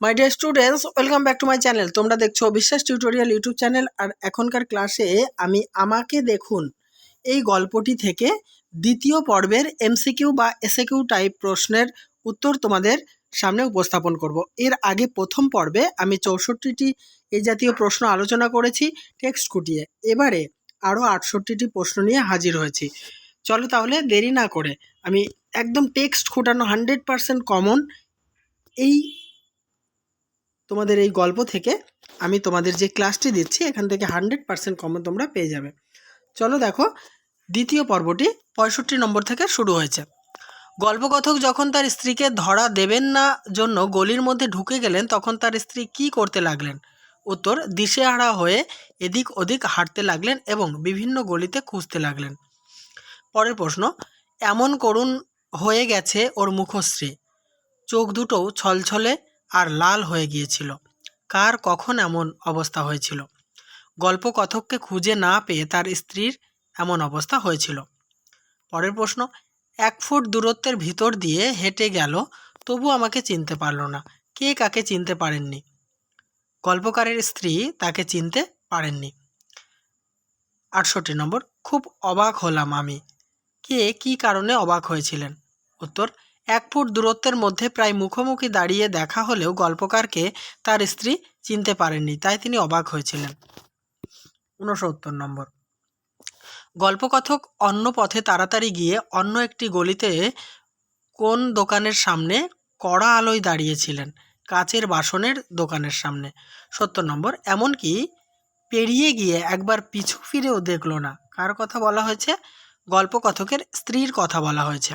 My dear students, welcome back to my channel. তোমরা দেখছো বিশ্বাস টিউটোরিয়াল ইউটিউব চ্যানেল। আর এখনকার ক্লাসে আমি আমাকে দেখুন এই গল্পটি থেকে দ্বিতীয় পর্বের এমসিকিউ বা এসএকিউ টাইপ প্রশ্নের উত্তর তোমাদের সামনে উপস্থাপন করব। এর আগে প্রথম পর্বে আমি 64টি এই জাতীয় প্রশ্ন আলোচনা করেছি টেক্সট খুঁটিয়ে। এবারে আরও 68টি প্রশ্ন নিয়ে হাজির হয়েছি। চলো তাহলে দেরি না করে আমি একদম টেক্সট খুঁটানো 100% কমন এই তোমাদের এই গল্প থেকে আমি তোমাদের যে ক্লাসটি দিচ্ছি এখান থেকে 100% কমন তোমরা পেয়ে যাবে। চলো দেখো, দ্বিতীয় পর্বটি 65 নম্বর থেকে শুরু হয়েছে। গল্পকথক যখন তার স্ত্রীকে ধরা দেবেন না জন্য গলির মধ্যে ঢুকে গেলেন তখন তার স্ত্রী কি করতে লাগলেন? উত্তর, দিশেহারা হয়ে এদিক ওদিক হাঁটতে লাগলেন এবং বিভিন্ন গলিতে খুঁজতে লাগলেন। পরের প্রশ্ন, এমন করুণ হয়ে গেছে ওর মুখশ্রী, চোখ দুটোও ছলছলে আর লাল হয়ে গিয়েছিল। কার কখন এমন অবস্থা হয়েছিল? গল্পকথককে খুঁজে না পেয়ে তার স্ত্রীর এমন অবস্থা হয়েছিল। পরের প্রশ্ন, 1 ফুট দূরত্বের ভিতর দিয়ে হেঁটে গেল তবু আমাকে চিনতে পারল না। কে কাকে চিনতে পারেননি? গল্পকারের স্ত্রী তাকে চিনতে পারেননি। 68 নম্বর, খুব অবাক হলাম আমি। কে কী কারণে অবাক হয়েছিলেন? উত্তর, 1 ফুট দূরত্বের মধ্যে প্রায় মুখোমুখি দাঁড়িয়ে দেখা হলেও গল্পকারকে তার স্ত্রী চিনতে পারেননি, তাই তিনি অবাক হয়েছিলেন। 69 নম্বর, গল্পকথক অন্য পথে তাড়াতাড়ি গিয়ে অন্য একটি গলিতে কোন দোকানের সামনে কড়া আলোয় দাঁড়িয়েছিলেন? কাচের বাসনের দোকানের সামনে। 70 নম্বর, এমনকি পেরিয়ে গিয়ে একবার পিছু ফিরেও দেখল না। কার কথা বলা হয়েছে? গল্পকথকের স্ত্রীর কথা বলা হয়েছে।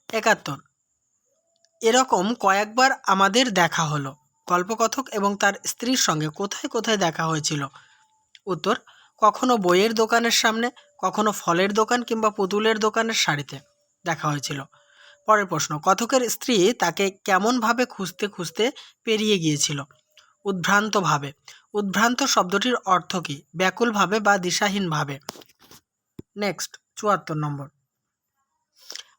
71, এরকম কয়েকবার আমাদের দেখা হলো। গল্পকথক এবং তার স্ত্রীর সঙ্গে কোথায় কোথায় দেখা হয়েছিল? উত্তর, কখনো বইয়ের দোকানের সামনে, কখনো ফলের দোকান কিংবা পুতুলের দোকানের সারিতে দেখা হয়েছিল। পরের প্রশ্ন, কথকের স্ত্রী তাকে কেমনভাবে খুঁজতে খুঁজতে পেরিয়ে গিয়েছিল? উদ্ভ্রান্তভাবে। উদ্ভ্রান্ত শব্দটির অর্থ কী? ব্যাকুলভাবে বা দিশাহীনভাবে। নেক্সট 74 নম্বর,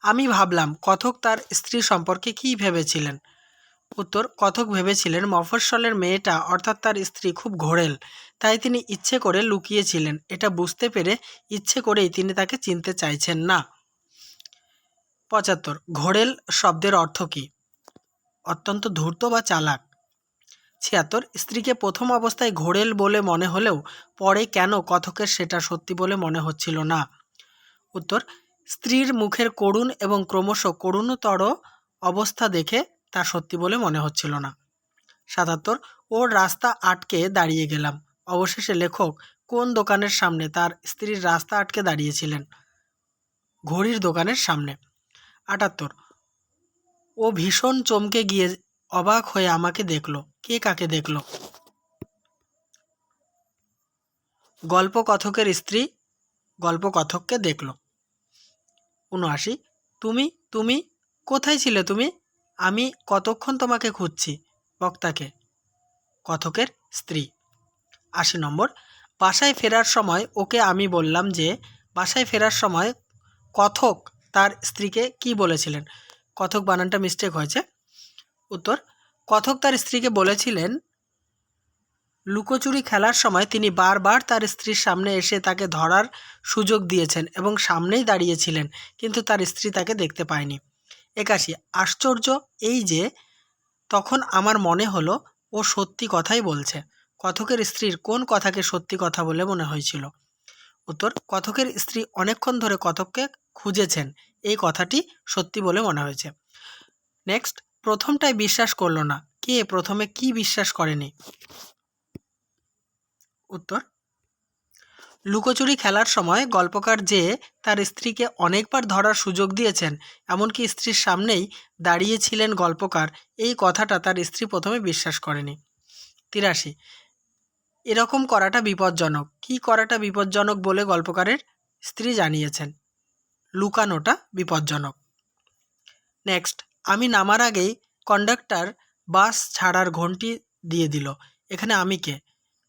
আমি ভাবলাম কথক তার স্ত্রী সম্পর্কে কী ভেবেছিলেন? উত্তর, কথক ভেবেছিলেন মফস্বলের মেয়েটা অর্থাৎ তার স্ত্রী খুব ঘোরেল, তাই তিনি ইচ্ছে করে লুকিয়েছিলেন। এটা বুঝতে পেরে ইচ্ছে করেই তিনি তাকে চিনতে চাইছেন না। 75, ঘোরেল শব্দের অর্থ কী? অত্যন্ত ধূর্ত বা চালাক। 76, স্ত্রীকে প্রথম অবস্থায় ঘোরেল বলে মনে হলেও পরে কেন কথকের সেটা সত্যি বলে মনে হচ্ছিল না? উত্তর, স্ত্রীর মুখের করুণ এবং ক্রমশ করুণতর অবস্থা দেখে তা সত্যি বলে মনে হচ্ছিল না। 77, ওর রাস্তা আটকে দাঁড়িয়ে গেলাম। অবশেষে লেখক কোন দোকানের সামনে তার স্ত্রীর রাস্তা আটকে দাঁড়িয়েছিলেন? ঘড়ির দোকানের সামনে। 78, ও ভীষণ চমকে গিয়ে অবাক হয়ে আমাকে দেখলো। কে কাকে দেখলো? গল্পকথকের স্ত্রী গল্পকথককে দেখল। 79, তুমি তুমি কোথায় ছিলে তুমি? আমি কতক্ষণ তোমাকে খুঁজছি। বক্তাকে। কথকের স্ত্রী। 80 নম্বর, বাসায় ফেরার সময় ওকে আমি বললাম যে বাসায় ফেরার সময় কথক তার স্ত্রীকে কি বলেছিলেন? কথক বানানটা মিস্টেক হয়েছে। উত্তর, কথক তার স্ত্রীকে বলেছিলেন লুকোচুরি খেলার সময় তিনি বারবার তার স্ত্রীর সামনে এসে তাকে ধরার সুযোগ দিয়েছেন এবং সামনেই দাঁড়িয়েছিলেন, কিন্তু তার স্ত্রী তাকে দেখতে পায়নি। 81, আশ্চর্য এই যে তখন আমার মনে হলো ও সত্যি কথাই বলছে। কথকের স্ত্রীর কোন কথাকে সত্যি কথা বলে মনে হয়েছিল? উত্তর, কথকের স্ত্রী অনেকক্ষণ ধরে কথককে খুঁজেছেন, এই কথাটি সত্যি বলে মনে হয়েছে। নেক্সট, প্রথমটাই বিশ্বাস করলো না। কে প্রথমে কি বিশ্বাস করেনি? উত্তর, লুকোচুরি খেলার সময় গল্পকার যে তার স্ত্রীকে অনেকবার ধরার সুযোগ দিয়েছেন, এমনকি স্ত্রীর সামনেই দাঁড়িয়েছিলেন গল্পকার, এই কথাটা তার স্ত্রী প্রথমে বিশ্বাস করেনি। 83, এরকম করাটা বিপজ্জনক। কি করাটা বিপজ্জনক বলে গল্পকারের স্ত্রী জানিয়েছেন? লুকানোটা বিপজ্জনক। নেক্সট, আমি নামার আগেই কন্ডাক্টর বাস ছাড়ার ঘন্টি দিয়ে দিল। এখানে আমি কে?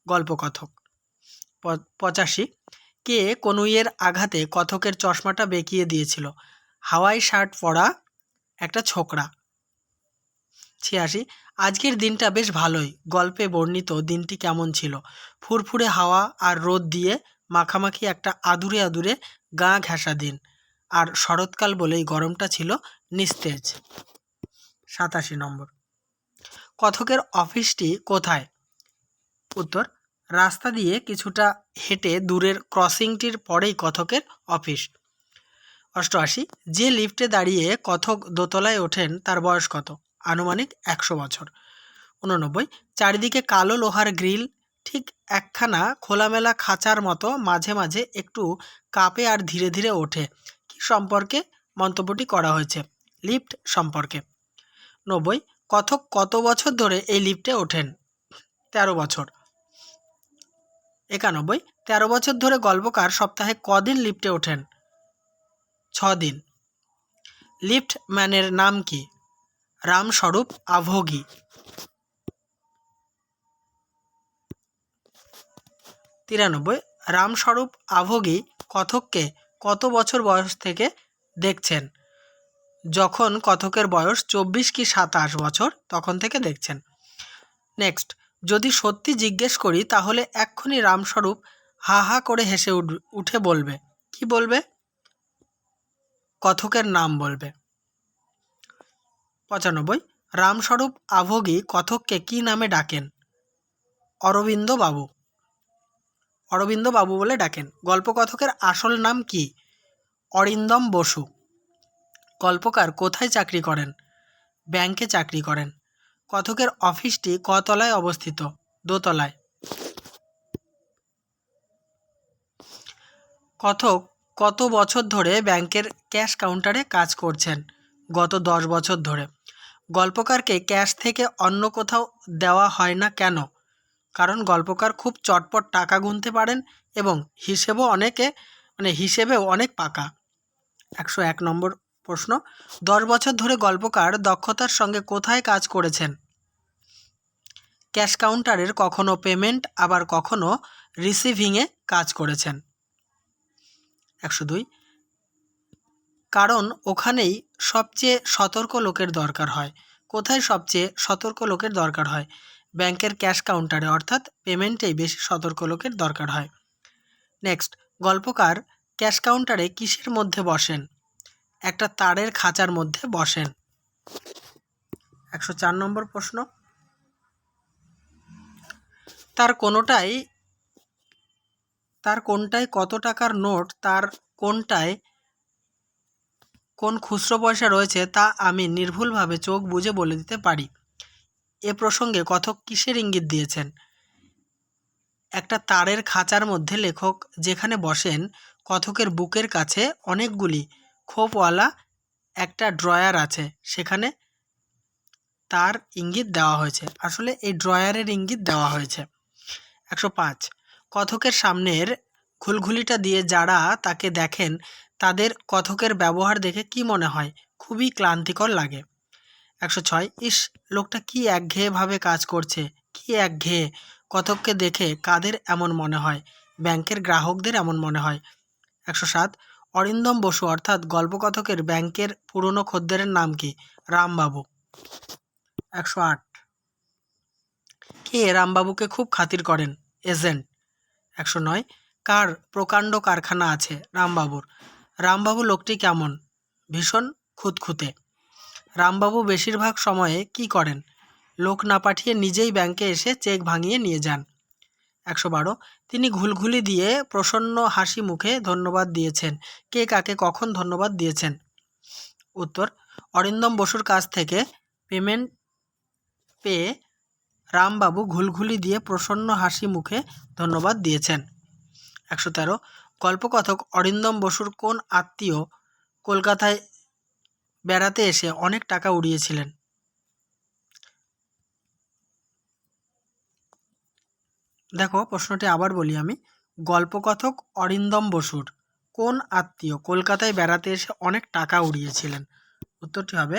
গল্পকথক। 85, কে কনুইয়ের আঘাতে কথকের চশমাটা বেঁকিয়ে দিয়েছিল? হাওয়াই শার্ট পরা একটা ছোকরা। 86, আজকের দিনটা বেশ ভালোই। গল্পে বর্ণিত দিনটি কেমন ছিল? ফুরফুরে হাওয়া আর রোদ দিয়ে মাখামাখি একটা আদুরে আদুরে গা ঘেঁষা দিন। আর শরৎকাল বলেই গরমটা ছিল নিস্তেজ। 87 নম্বর। কথকের অফিসটি কোথায়? উত্তর, রাস্তা দিয়ে কিছুটা হেঁটে দূরের ক্রসিংটির পরেই কথকের অফিস। 88। যে লিফটে দাঁড়িয়ে কথক দোতলায় ওঠেন তার বয়স কত? আনুমানিক 100 বছর। 89। চারিদিকে কালো লোহার গ্রিল, ঠিক একখানা খোলামেলা খাঁচার মতো মাঝে মাঝে একটু কাঁপে আর ধীরে ধীরে ওঠে। কি সম্পর্কে মন্তব্যটি করা হয়েছে? লিফট সম্পর্কে। 90। কথক কত বছর ধরে এই লিফটে ওঠেন? 13 বছর। 91। 13 বছর ধরে গল্পকার সপ্তাহে কদিন লিফটে ওঠেন? 6 দিন। লিফট ম্যানের নাম কি? রামস্বরূপ আভোগী। 93। রামস্বরূপ আভোগী কথককে কত বছর বয়স থেকে দেখছেন? যখন কথকের বয়স 24 কি 27 বছর তখন থেকে দেখছেন। নেক্সট, যদি সত্যি জিজ্ঞেস করি তাহলে এক্ষুনি রামস্বরূপ হা হা করে হেসে উঠে বলবে। কি বলবে? কথকের নাম বলবে। 95। রামস্বরূপ আভোগী কথককে কি নামে ডাকেন? অরবিন্দ বাবু। অরবিন্দ বাবু বলে ডাকেন। গল্পকথকের আসল নাম কি? অরিন্দম বসু। গল্পকার কোথায় চাকরি করেন? ব্যাংকে চাকরি করেন। কথকের অফিসটি কতলায় অবস্থিত? দোতলায়। কথক কত বছর ধরে ব্যাংকের ক্যাশ কাউন্টারে কাজ করছেন? গত 10 বছর ধরে। গল্পকারকে ক্যাশ থেকে অন্য কোথাও দেওয়া হয় না কেন? কারণ গল্পকার খুব চটপট টাকা গুনতে পারেন এবং হিসেবেও অনেক পাকা। 101 নম্বর প্রশ্ন। 10 বছর ধরে গল্পকার দক্ষতার সঙ্গে কোথায় কাজ করেছেন? ক্যাশ কাউন্টারের কখনো পেমেন্ট আবার কখনো রিসিভিংয়ে কাজ করেছেন। 102। কারণ ওখানেই সবচেয়ে সতর্ক লোকের দরকার হয়। কোথায় সবচেয়ে সতর্ক লোকের দরকার হয়? ব্যাংকের ক্যাশ কাউন্টারে, অর্থাৎ পেমেন্টেই বেশি সতর্ক লোকের দরকার হয়। নেক্সট, গল্পকার ক্যাশ কাউন্টারে কিসের মধ্যে বসেন? একটা তারের খাঁচার মধ্যে বসেন। 104 নম্বর প্রশ্ন। তার কোনটায় কত টাকার নোট, তার কোনটায় কোন খুচরো পয়সা রয়েছে তা আমি নির্ভুলভাবে চোখ বুজে বলে দিতে পারি। এ প্রসঙ্গে কথক কিসের ইঙ্গিত দিয়েছেন? একটা তারের খাঁচার মধ্যে লেখক যেখানে বসেন কথকের বুকের কাছে অনেকগুলি খোপওয়ালা একটা ড্রয়ার আছে, সেখানে তার ইঙ্গিত দেওয়া হয়েছে। আসলে এই ড্রয়ারের ইঙ্গিত দেওয়া হয়েছে। 105। কথকের সামনের ঘুলঘুলিটা দিয়ে যারা তাকে দেখেন তাদের কথকের ব্যবহার দেখে কি মনে হয়? খুবই ক্লান্তিকর লাগে। 106। ইস, লোকটা কি একঘেয়েভাবে কাজ করছে, কি একঘেয়ে। কথককে দেখে কাদের এমন মনে হয়? ব্যাংকের গ্রাহকদের এমন মনে হয়। 107। অরিন্দম বসু অর্থাৎ গল্পকথকের ব্যাংকের পুরনো খদ্দেরের নাম কি? রামবাবু। 108। কে রামবাবুকে খুব খাতির করেন? এজেন্ট। 109। কার প্রকাণ্ড কারখানা আছে? রামবাবুর। রামবাবু লোকটি কেমন? ভীষণ খুঁতখুঁতে। রামবাবু বেশিরভাগ সময়ে কি করেন? লোক না পাঠিয়ে নিজেই ব্যাংকে এসে চেক ভাঙিয়ে নিয়ে যান। 112। তিনি ঘুলঘুলি দিয়ে প্রসন্ন হাসি মুখে ধন্যবাদ দিয়েছেন। কে কাকে কখন ধন্যবাদ দিয়েছেন? উত্তর, অরিন্দম বসুর কাছ থেকে পেমেন্ট পেয়ে রামবাবু ঘুলঘুলি দিয়ে প্রসন্ন হাসি মুখে ধন্যবাদ দিয়েছেন। 113। গল্পকথক অরিন্দম বসুর কোন আত্মীয় কলকাতায় বেড়াতে এসে অনেক টাকা উড়িয়েছিলেন? দেখো, প্রশ্নটি আবার বলি আমি। গল্পকথক অরিন্দম বসুর কোন আত্মীয় কলকাতায় বেড়াতে এসে অনেক টাকা উড়িয়েছিলেন? উত্তরটি হবে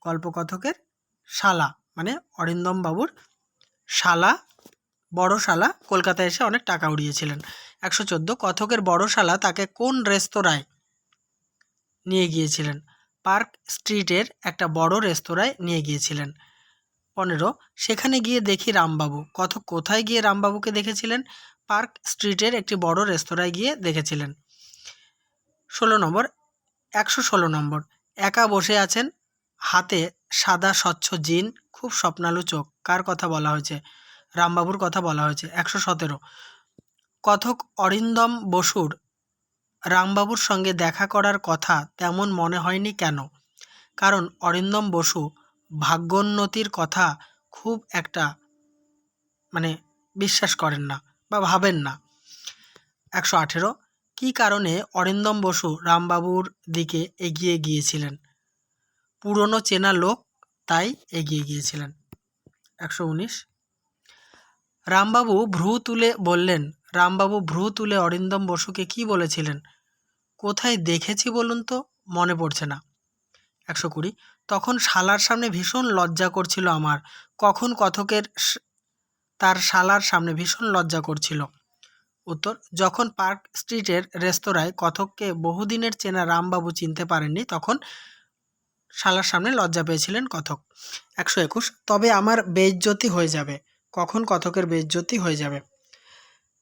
গল্পকথকের শালা, মানে অরিন্দম বাবুর শালা, বড় শালা কলকাতায় এসে অনেক টাকা উড়িয়েছিলেন। 114। কথকের বড় শালা তাকে কোন রেস্তোরাঁয় নিয়ে গিয়েছিলেন? পার্ক স্ট্রিটের একটা বড় রেস্তোরাঁয় নিয়ে গিয়েছিলেন। 15 সেখানে গিয়ে দেখি রামবাবু। কথক কোথায় গিয়ে রামবাবুকে দেখেছিলেন? পার্ক স্ট্রিটের একটি বড় রেস্তোরাঁয় গিয়ে দেখেছিলেন। 16 নম্বর 116 নম্বর একা বসে আছেন, হাতে সাদা স্বচ্ছ জিন, খুব স্বপ্নালু চোখ। কার কথা বলা হয়েছে? রামবাবুর কথা বলা হয়েছে। 117 কথক অরিন্দম বসুর রামবাবুর সঙ্গে দেখা করার কথা তেমন মনে হয়নি কেন? কারণ অরিন্দম বসু ভাগ্যোন্নতির কথা খুব একটা বিশ্বাস করেন না বা ভাবেন না। 118 কী কারণে অরিন্দম বসু রামবাবুর দিকে এগিয়ে গিয়েছিলেন? পুরনো চেনা লোক, তাই এগিয়ে গিয়েছিলেন। 119 রামবাবু ভ্রু তুলে বললেন। রামবাবু ভ্রু তুলে অরিন্দম বসুকে কি বলেছিলেন? কোথায় দেখেছি বলুন তো, মনে পড়ছে না। 120 তখন শালার সামনে ভীষণ লজ্জা করছিল আমার। কখন কথকের তার শালার সামনে ভীষণ লজ্জা করছিল? উত্তর, যখন পার্ক স্ট্রিটের রেস্তোরাঁয় কথককে বহুদিনের চেনা রামবাবু চিনতে পারেননি, তখন শালার সামনে লজ্জা পেয়েছিলেন কথক। 121 তবে আমার বেইজ্জতি হয়ে যাবে। কখন কথকের বেইজ্জতি হয়ে যাবে?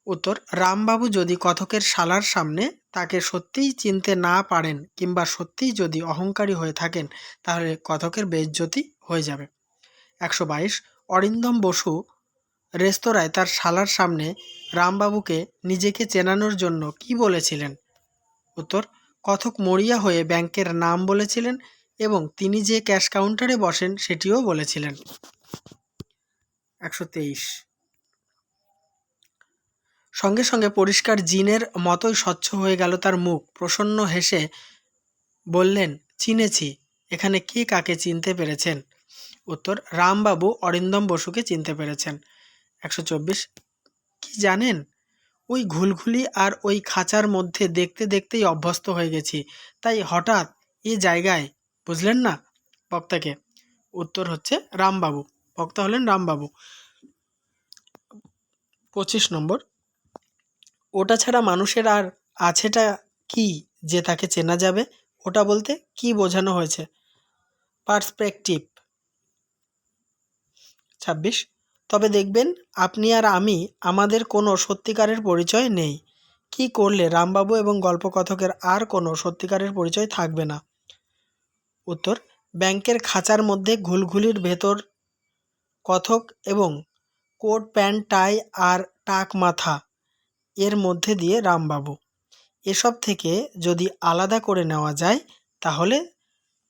উত্তর, রামবাবু যদি কথকের শালার সামনে তাকে সত্যিই চিনতে না পারেন কিংবা সত্যিই যদি অহংকারী হয়ে থাকেন, তাহলে কথকের বেইজ্জতি হয়ে যাবে। 122 অরিন্দম বসু রেস্তোরাঁয় তার শালার সামনে রামবাবুকে নিজেকে চেনানোর জন্য কি বলেছিলেন? উত্তর, কথক মরিয়া হয়ে ব্যাংকের নাম বলেছিলেন এবং তিনি যে ক্যাশ কাউন্টারে বসেন সেটিও বলেছিলেন। 123 সঙ্গে সঙ্গে পরিষ্কার জিনের মতোই স্বচ্ছ হয়ে গেল তার মুখ। প্রসন্ন হেসে বললেন, চিনেছি। এখানে কে কাকে চিনতে পেরেছেন? উত্তর, রামবাবু অরিন্দম বসুকে চিনতে পেরেছেন। 124 কি জানেন, ওই ঘুলঘুলি আর ওই খাঁচার মধ্যে দেখতে দেখতেই অভ্যস্ত হয়ে গেছি, তাই হঠাৎ এ জায়গায়, বুঝলেন না বক্তাকে? উত্তর হচ্ছে রামবাবু, বক্তা হলেন রামবাবু। 25 নম্বর ওটা ছাড়া মানুষের আর আছেটা কি যে তাকে চেনা যাবে? ওটা বলতে কি বোঝানো হয়েছে? পার্সপেক্টিভ। 26 তবে দেখবেন আপনি আর আমি, আমাদের কোনো সত্যিকারের পরিচয় নেই। কি করলে রামবাবু এবং গল্পকথকের আর কোনো সত্যিকারের পরিচয় থাকবে না? উত্তর, ব্যাংকের খাঁচার মধ্যে ঘুলঘুলির ভেতর কথক এবং কোট প্যান্ট টাই আর টাক মাথা, এর মধ্যে দিয়ে রামবাবু। এসব থেকে যদি আলাদা করে নেওয়া যায়, তাহলে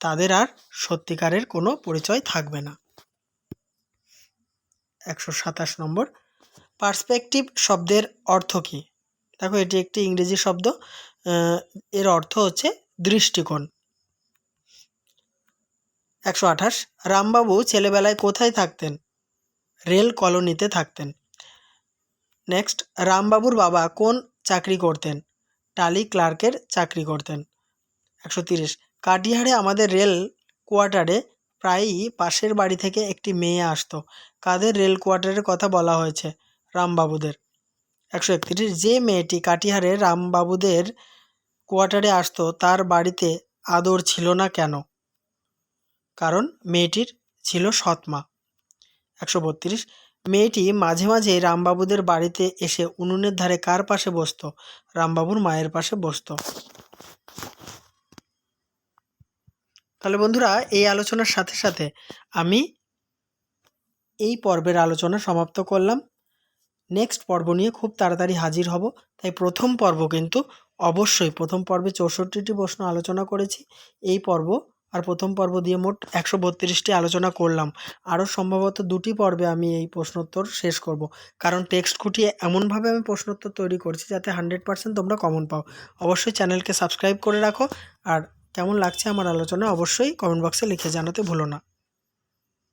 তাদের আর সত্যিকারের কোনো পরিচয় থাকবে না। 127 নম্বর পার্সপেক্টিভ শব্দের অর্থ কী? দেখো, এটি একটি ইংরেজি শব্দ। এর অর্থ হচ্ছে দৃষ্টিকোণ। 128 রামবাবু ছেলেবেলায় কোথায় থাকতেন? রেল কলোনিতে থাকতেন। নেক্সট, রামবাবুর বাবা কোন চাকরি করতেন? টালি ক্লার্কের চাকরি করতেন। 130 কাটিহারে আমাদের রেল কোয়ার্টারে প্রায়ই পাশের বাড়ি থেকে একটি মেয়ে আসতো। কাদের রেল কোয়ার্টারের কথা বলা হয়েছে? রামবাবুদের। 131 যে মেয়েটি কাটিহারে রামবাবুদের কোয়ার্টারে আসতো, তার বাড়িতে আদর ছিল না কেন? কারণ মেয়েটির ছিল সৎমা। 132 মেয়েটি মাঝে মাঝে রামবাবুদের বাড়িতে এসে উনুনের ধারে কার পাশে বসতো? রামবাবুর মায়ের পাশে বসতো। তাহলে বন্ধুরা, এই আলোচনার সাথে সাথে আমি এই পর্বের আলোচনা সমাপ্ত করলাম। নেক্সট পর্ব নিয়ে খুব তাড়াতাড়ি হাজির হব। তাই প্রথম পর্ব কিন্তু অবশ্যই, প্রথম পর্বে 64টি প্রশ্ন আলোচনা করেছি। এই পর্ব আর প্রথম পর্ব দিয়ে মোট 132টি আলোচনা করলাম। আরও সম্ভবত 2টি পর্বে আমি এই প্রশ্নোত্তর শেষ করব, কারণ টেক্সট খুঁটিয়ে এমনভাবে আমি প্রশ্নোত্তর তৈরি করছি যাতে 100% তোমরা কমন পাও। অবশ্যই চ্যানেলকে সাবস্ক্রাইব করে রাখো, আর কেমন লাগছে আমার আলোচনা অবশ্যই কমেন্ট বক্সে লিখে জানাতে ভুলো না।